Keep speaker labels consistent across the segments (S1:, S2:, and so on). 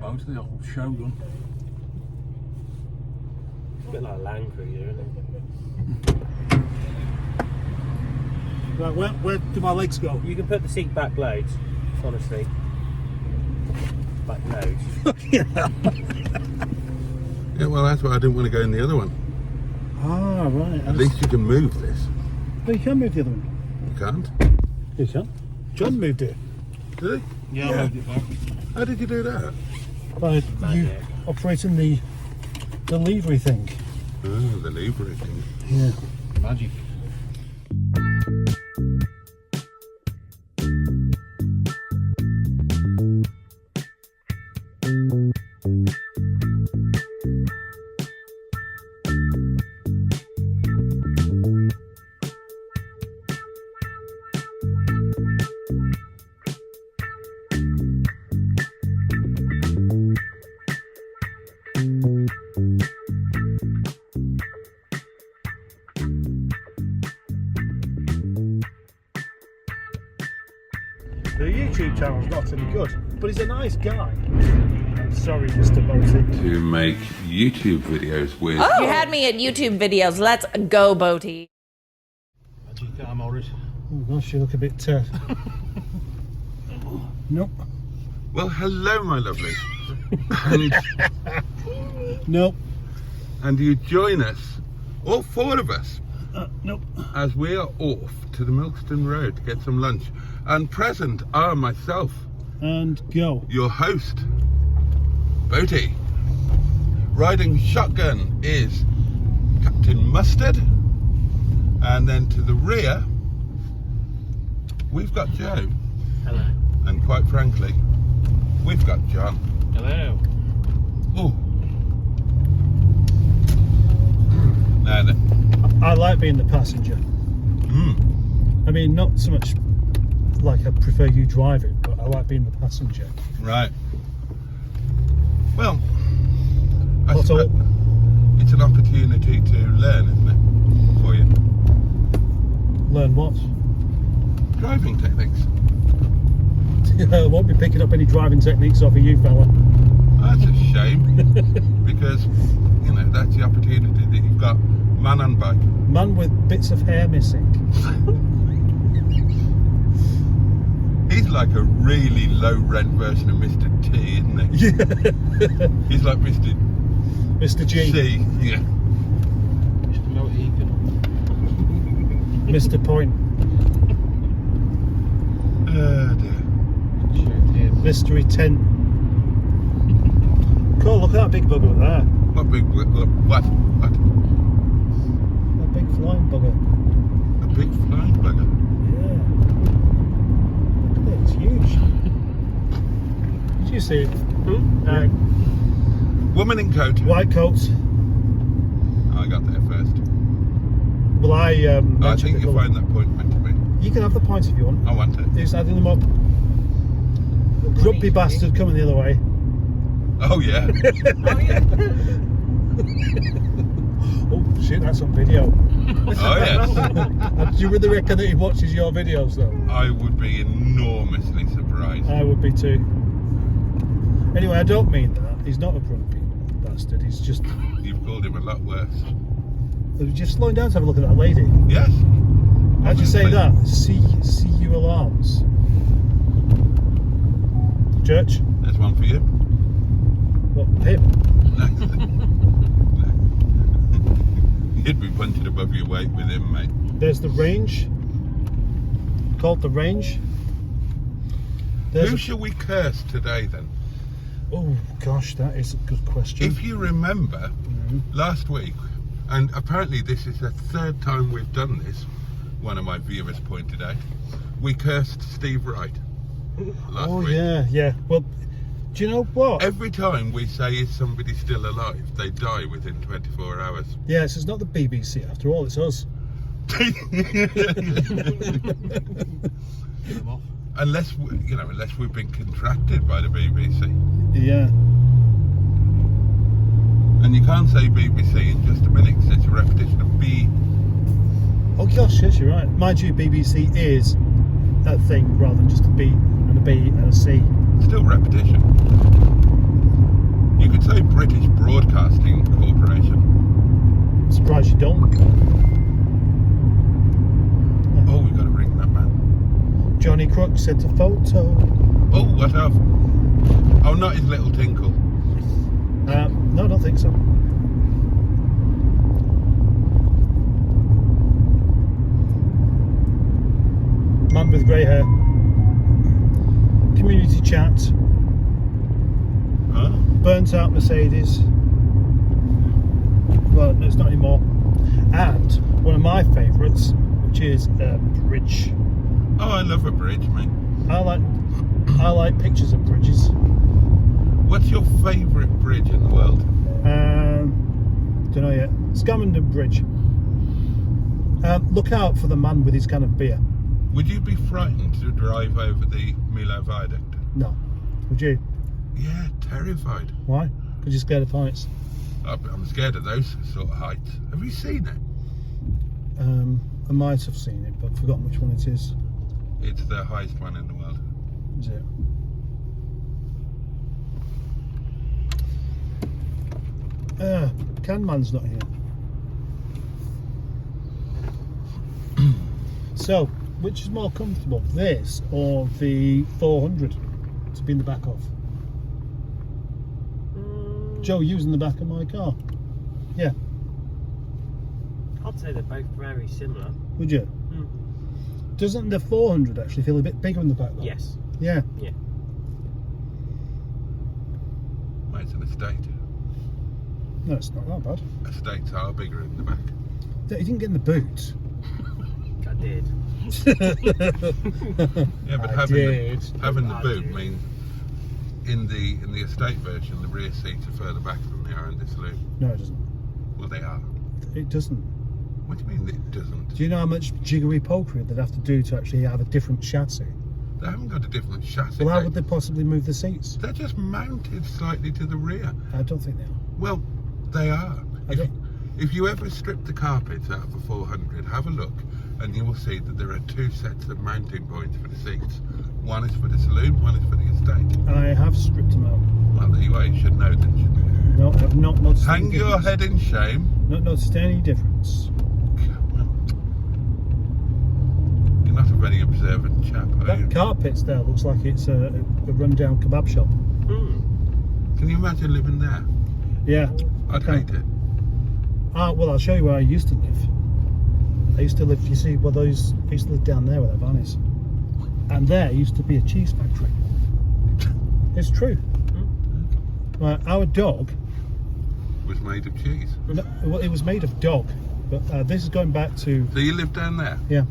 S1: boat, the old Shogun.
S2: It's a bit like a Land Cruiser, isn't it?
S3: Right, where do my legs go?
S2: You can put the seat back loads, honestly. Back loads.
S3: Yeah.
S4: Yeah, well, that's why I didn't want to go in the other one.
S3: Ah, right.
S4: At least you can move this.
S3: But you can move the other one.
S4: You can't.
S3: You can. John moved it.
S4: Did he?
S1: Yeah, I moved it back.
S4: How did you do that?
S3: By you
S2: Magic.
S3: operating the lever thing.
S4: Oh, the lever thing.
S3: Yeah.
S1: Magic.
S3: The YouTube channel's not any good, but he's a nice guy. I'm sorry, Mr. Boaty.
S4: To make YouTube videos with...
S5: You had me at YouTube videos. Let's go, Boaty.
S1: Magic car, Morris.
S3: Oh gosh, you look a bit... Nope.
S4: Well, hello, my lovely. and,
S3: Nope.
S4: and you join us, all four of us,
S3: Nope.
S4: as we are off to the Milkston Road to get some lunch. And present are myself,
S3: And go.
S4: your host, Boaty. Riding shotgun is Captain Mustard. And then to the rear, we've got Joe.
S2: Hello.
S4: And quite frankly, we've got John.
S2: Hello.
S4: Oh. Now then.
S3: I like being the passenger. I mean, not so much like I prefer you driving, but I like being the passenger.
S4: Right. Well, I
S3: What's
S4: suppose
S3: up?
S4: it's an opportunity to learn, isn't it, for you?
S3: Learn what?
S4: Driving techniques.
S3: I won't be picking up any driving techniques off of you, fella.
S4: That's a shame, because, you know, that's the opportunity that you've got. Man on bike.
S3: Man with bits of hair missing.
S4: He's like a really low-rent version of Mr. T, isn't he?
S3: Yeah.
S4: He's like Mr.
S3: Mr. G.
S4: C, yeah.
S1: Just to know what he can.
S3: Mr. Point.
S4: Oh dear.
S1: Shoot him.
S3: Mystery tent. Cool, look at that big bugger there.
S4: What big, what?
S3: That big flying bugger.
S4: A big flying bugger.
S3: Yeah. Look at it, it's huge. Did you see it?
S2: No.
S4: Woman in coat.
S3: White coats.
S4: I got there first.
S3: Well, I
S4: I
S3: mentioned
S4: think
S3: it
S4: you'll
S3: earlier.
S4: find that point meant to be.
S3: You can have the points if you want.
S4: I want it.
S3: Who's adding them up? Grumpy bastard coming the other way.
S4: Oh yeah.
S2: Oh, yeah.
S3: Oh shit, that's on video.
S4: Oh yes.
S3: Do you really reckon that he watches your videos though?
S4: I would be enormously surprised.
S3: I would be too. Anyway, I don't mean that. He's not a grumpy bastard. He's just
S4: You've called him a lot worse.
S3: just slowing down to have a look at that lady.
S4: Yes.
S3: How'd you say
S4: Obviously.
S3: that? See you alarms. Church?
S4: There's one for you.
S3: What, him?
S4: You'd be punching above your weight with him, mate.
S3: There's the range. Called the range. There's
S4: Who shall we curse today then?
S3: Oh gosh, that is a good question.
S4: If you remember, last week, and apparently this is the third time we've done this, one of my viewers pointed out, we cursed Steve Wright last
S3: Oh
S4: week.
S3: yeah. Well, do you know what?
S4: Every time we say, is somebody still alive, they die within 24 hours.
S3: Yes, it's not the BBC after all, it's us.
S1: Get him off.
S4: Unless we've been contracted by the BBC.
S3: Yeah.
S4: And you can't say BBC in just a minute because it's a repetition of B.
S3: Oh gosh, yes, you're right. Mind you, BBC is a thing rather than just a B and a B and a C.
S4: Still repetition. say British Broadcasting Corporation.
S3: I'm surprised you don't.
S4: Oh, we got to ring that man.
S3: Johnny Crook sent a photo.
S4: Oh, what of? Oh, not his little tinkle.
S3: No, I don't think so. Man with grey hair. Community chat.
S4: Huh?
S3: Burnt out Mercedes. Well, no, it's not anymore. And one of my favourites, which is a bridge.
S4: Oh, I love a bridge, mate.
S3: I like pictures of bridges.
S4: What's your favourite bridge in the world?
S3: Don't know yet. Scamander Bridge. Look out for the man with his can of beer.
S4: Would you be frightened to drive over the Milo Viaduct?
S3: No. Would you?
S4: Yeah, terrified.
S3: Why? Because you're scared of heights.
S4: I'm scared of those sort of heights. Have you seen it?
S3: I might have seen it, but I've forgotten which one it is.
S4: It's the highest one in the world.
S3: Is it? Canman's not here. So, which is more comfortable, this or the 400 to be in the back of? Joe, you was in the back of my car. Yeah.
S2: I'd say they're both very similar.
S3: Would you? Doesn't the 400 actually feel a bit bigger in the back though?
S2: Yes.
S3: Yeah.
S2: Yeah.
S4: Well, it's an estate.
S3: No, it's not that bad.
S4: Estates are bigger in the back.
S3: You didn't get in the boot.
S2: I did.
S4: Yeah, but
S3: I
S4: having
S3: did.
S4: the
S2: I
S4: boot
S2: did.
S4: means in the estate version the rear seats are further back than they are in the saloon.
S3: No, it doesn't.
S4: Well, they are.
S3: It doesn't.
S4: What do you mean it doesn't?
S3: Do you know how much jiggery pokery they'd have to do to actually have a different chassis?
S4: They haven't got a different chassis.
S3: Well, how would they possibly move the seats?
S4: They're just mounted slightly to the rear.
S3: I don't think they are.
S4: Well, they are.
S3: I don't-
S4: If you ever strip the carpets out of a 400, have a look and you will see that there are two sets of mounting points for the seats. One is for the saloon, one is for the estate.
S3: I have stripped them out.
S4: Well, there you are, you should know then, shouldn't you?
S3: No, I have not noticed
S4: Hang
S3: any
S4: your
S3: difference.
S4: head in shame.
S3: Not noticed any difference.
S4: Well, you're not a very observant chap, are you?
S3: That carpets there looks like it's a rundown kebab shop.
S4: Can you imagine living there?
S3: Yeah.
S4: I'd
S3: Okay.
S4: hate it.
S3: Well, I'll show you where I used to live. I used to live, you see, I used to live down there where that van is. And there used to be a cheese factory. It's true. Right, our dog,
S4: Was made of cheese.
S3: no, well, it was made of dog, but this is going back to,
S4: So you lived down there?
S3: yeah,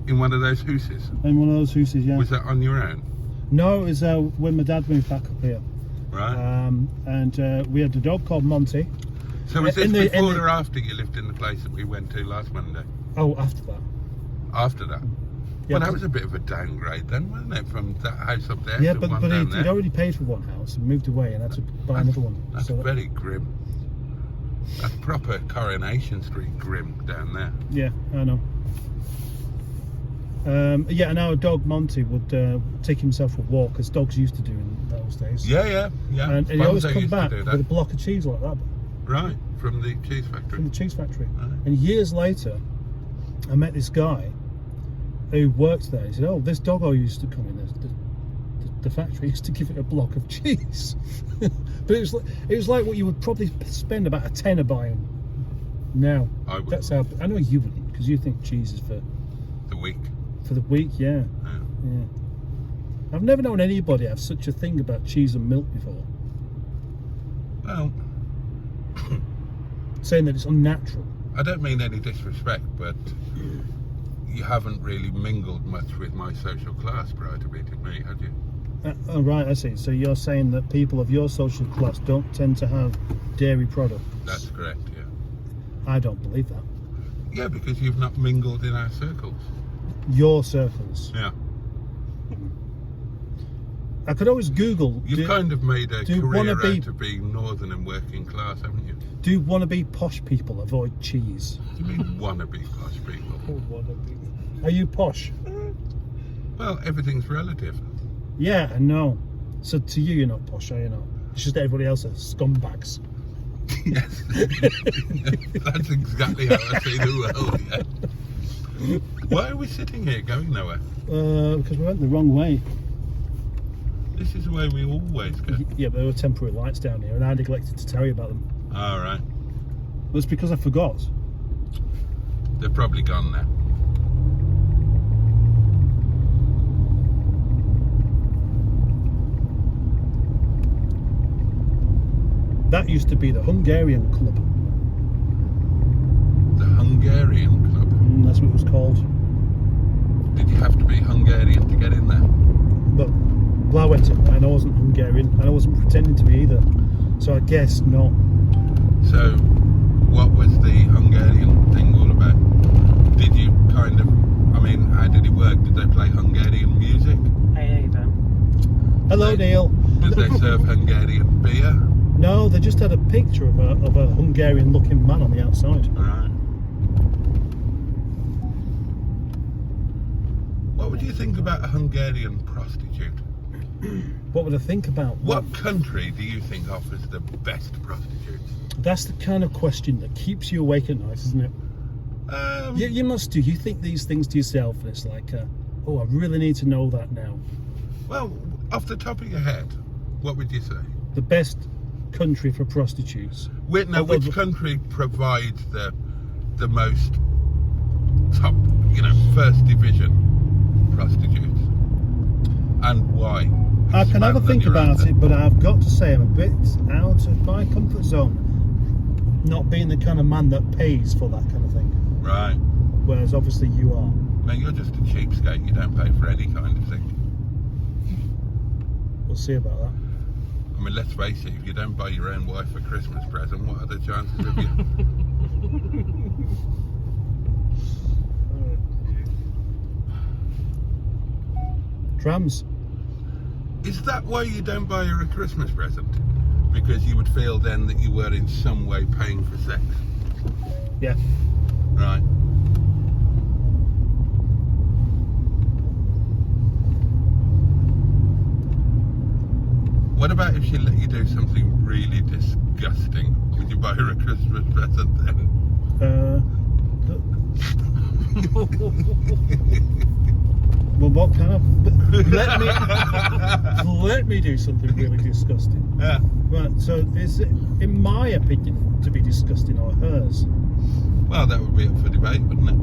S4: In one of those houses?
S3: in one of those houses, yeah.
S4: Was that on your own?
S3: No, it was when my dad moved back up here.
S4: Right.
S3: And we had a dog called Monty.
S4: So was this
S3: in the-
S4: before
S3: in the-
S4: or after you lived in the place that we went to last Monday?
S3: Oh, after that.
S4: After that?
S3: Yeah,
S4: Well, that was a bit of a downgrade then, wasn't it? From that house up there
S3: yeah,
S4: to
S3: but
S4: one
S3: he'd
S4: down there.
S3: already paid for one house and moved away and had to buy another one.
S4: That's
S3: So,
S4: very grim. That's proper Coronation Street grim down there.
S3: yeah, I know. Yeah, and our dog Monty would take himself a walk, as dogs used to do in those days.
S4: Yeah.
S3: And he always
S4: Bonzo
S3: come
S4: used to
S3: back
S4: do
S3: with
S4: that.
S3: a block of cheese like that
S4: Right, from the cheese factory.
S3: from the cheese factory.
S4: Right.
S3: And years later, I met this guy who worked there. He said, "Oh, this dog I used to come in. The factory used to give it a block of cheese." But it was like what you would probably spend about a tenner buying now.
S4: I would.
S3: That's how. I know you wouldn't, because you think cheese is for
S4: The week.
S3: the week. Yeah.
S4: Yeah.
S3: Yeah. I've never known anybody have such a thing about cheese and milk before,
S4: Well,
S3: saying that it's unnatural.
S4: I don't mean any disrespect, but you haven't really mingled much with my social class prior to meeting me, had you?
S3: Oh, right, I see. So you're saying that people of your social class don't tend to have dairy products?
S4: That's correct, yeah.
S3: I don't believe that.
S4: Yeah, because you've not mingled in our circles.
S3: Your circles.
S4: Yeah.
S3: I could always Google.
S4: You've kind of made a
S3: do
S4: career
S3: wannabe-
S4: out of being northern and working class, haven't you?
S3: Do wannabe posh people avoid cheese?
S4: What do you mean wannabe posh people?
S3: Are you posh?
S4: Well, everything's relative.
S3: Yeah, I know. So to you, you're not posh, are you not? It's just that everybody else are scumbags.
S4: Yes. That's exactly how I see the world, yeah. Why are we sitting here going nowhere?
S3: Because we went the wrong way.
S4: This is the way we always go.
S3: Yeah, but there were temporary lights down here, and I neglected to tell you about them.
S4: All right.
S3: Well, it's because I forgot.
S4: They're probably gone now.
S3: That used to be the Hungarian Club.
S4: The Hungarian Club.
S3: That's what it was called.
S4: Did you have to be Hungarian to get in there?
S3: But well, I went in there and I wasn't Hungarian, and I wasn't pretending to be either. So I guess not.
S4: So, what was the Hungarian thing all about? Did you kind of, I mean, how did it work? Did they play Hungarian music?
S2: Hey, man.
S3: Hello, Neil.
S4: Did they serve Hungarian beer?
S3: No, they just had a picture of a Hungarian-looking man on the outside.
S4: Right. What would you think about a Hungarian prostitute?
S3: What would I think about?
S4: What country do you think offers the best prostitutes?
S3: That's the kind of question that keeps you awake at night, isn't it? You must do. You think these things to yourself, and it's like, oh, I really need to know that now.
S4: Well, off the top of your head, what would you say?
S3: The best country for prostitutes.
S4: Which country provides the most top, first division prostitutes, and why?
S3: I can have a think about it, but I've got to say I'm a bit out of my comfort zone. Not being the kind of man that pays for that kind of thing.
S4: Right.
S3: Whereas obviously you are.
S4: Man, you're just a cheapskate. You don't pay for any kind of thing.
S3: We'll see about that.
S4: I mean, let's face it, if you don't buy your own wife a Christmas present, what are the chances of you?
S3: Trams.
S4: Is that why you don't buy her a Christmas present? Because you would feel then that you were in some way paying for sex?
S3: Yeah.
S4: Right. What about if she let you do something really disgusting? Would you buy her a Christmas present then?
S3: Well, what kind of? Let me do something really disgusting.
S4: Yeah.
S3: Right. So, is it, in my opinion, to be disgusting or hers?
S4: Well, that would be up for debate, wouldn't it?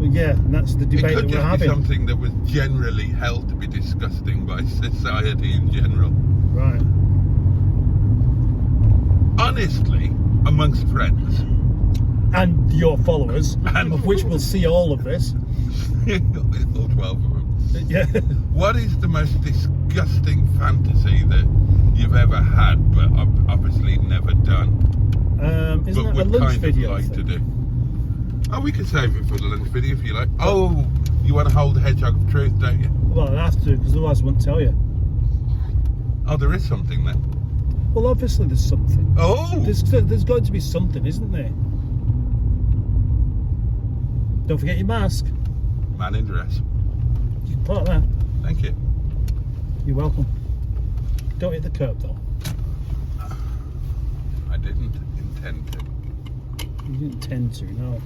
S3: Well, yeah, and that's the debate
S4: It could
S3: that we're
S4: just be
S3: having.
S4: something that was generally held to be disgusting by society in general.
S3: Right.
S4: Honestly, amongst friends.
S3: And your followers,
S4: And-
S3: of which will see all of this.
S4: All 12 of them.
S3: Yeah.
S4: What is the most disgusting fantasy that you've ever had, but obviously never done,
S3: Isn't
S4: but
S3: that a
S4: would
S3: lunch
S4: kind
S3: video?
S4: of like to do? Oh, we can save it for the lunch video if you like. Oh, you want to hold the hedgehog of truth, don't you?
S3: Well, I have to, because otherwise I wouldn't tell you.
S4: Oh, there is something there.
S3: Well, obviously there's something.
S4: Oh!
S3: There's going to be something, isn't there? Don't forget your mask.
S4: Man in dress.
S3: You can park that.
S4: Thank you.
S3: You're welcome. Don't hit the curb though.
S4: I didn't intend to.
S3: You didn't intend to, no.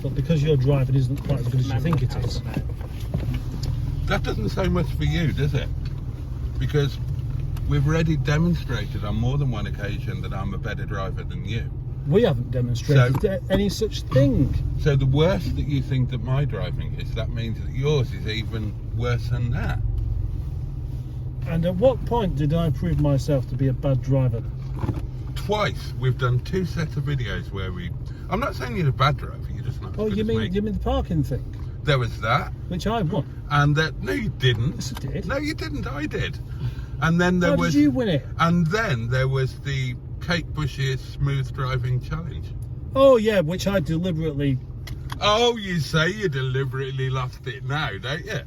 S3: But because your driving isn't quite as good as you think it is.
S4: That doesn't say much for you, does it? Because we've already demonstrated on more than one occasion that I'm a better driver than you.
S3: We haven't demonstrated any such thing.
S4: So the worse that you think that my driving is, that means that yours is even worse than that.
S3: And at what point did I prove myself to be a bad driver?
S4: Twice. We've done 2 sets of videos where I'm not saying you're a bad driver, you're just not as
S3: Oh,
S4: good
S3: you
S4: as
S3: mean
S4: me.
S3: the parking thing?
S4: There was that.
S3: Which I won.
S4: And that, no you didn't.
S3: Yes, I did.
S4: No you didn't, I did. And then there
S3: How
S4: was...
S3: did you win it?
S4: And then there was the Kate Bush's smooth driving challenge.
S3: Oh yeah, which I deliberately...
S4: Oh, you say you deliberately lost it now, don't you?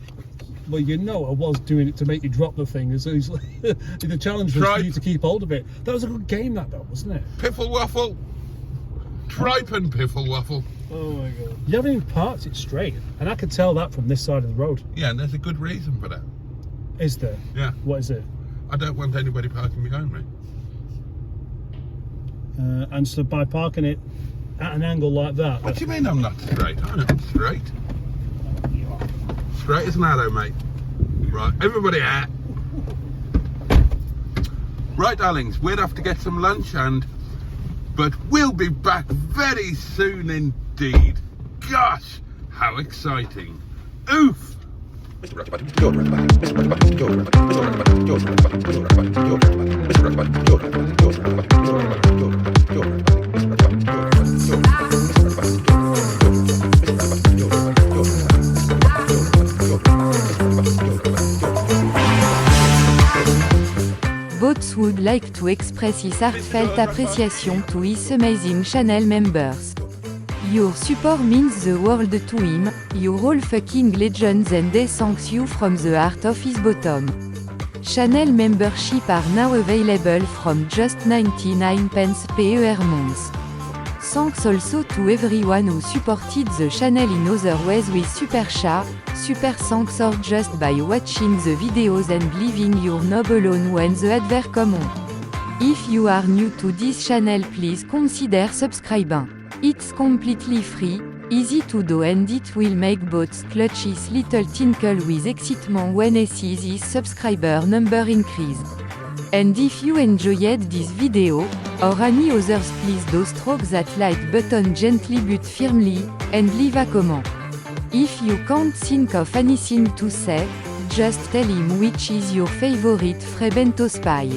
S3: Well, you know I was doing it to make you drop the thing as easily. The challenge was for you to keep hold of it. That was a good game, that though, wasn't it?
S4: Piffle waffle. Tripe and piffle waffle.
S3: Oh my god. You haven't even parked it straight. And I could tell that from this side of the road.
S4: Yeah, and there's a good reason for that.
S3: Is there?
S4: Yeah.
S3: What is it?
S4: I don't want anybody parking behind me.
S3: And so by parking it at an angle like that,
S4: What do you mean I'm not straight? I'm straight. Straight as an arrow, mate. Right, everybody out. Right, darlings, we'll have to get some lunch, but we'll be back very soon indeed. Gosh, how exciting. Oof! Mr. Roger Mr. George Roger Mr. Roger Mr. George Roger Mr. Roger George Roger Mr. Roger George Roger Mr. Roger George Roger Mr. Roger George
S6: Bots would like to express his heartfelt appreciation to his amazing channel members. Your support means the world to him, you're all fucking legends and he thanks you from the heart of his bottom. Channel membership are now available from just 99 pence per month. Thanks also to everyone who supported the channel in other ways with super chat, super thanks or just by watching the videos and leaving your knob alone when the advert come on. If you are new to this channel, please consider subscribing. It's completely free, easy to do, and it will make bots clutch his little tinkle with excitement when he sees his subscriber number increase. And if you enjoyed this video, or any others, please do stroke that like button gently but firmly, and leave a comment. If you can't think of anything to say, just tell him which is your favorite Frebento spy.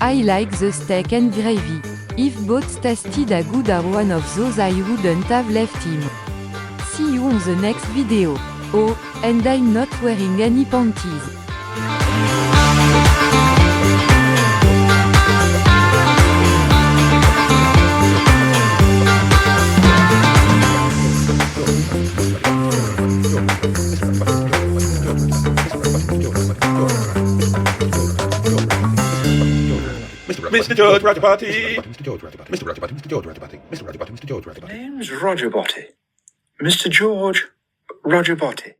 S6: I like the steak and gravy. If both tasted a good are one of those I wouldn't have left him. See you on the next video. Oh, and I'm not wearing any panties.
S4: Mr. George Roger Party. Mr. George Roger Mr. Roger Mr. George Roger Mr. Roger Mr. George Roger.
S7: Name's Roger Botty. Mr. George Roger Botty.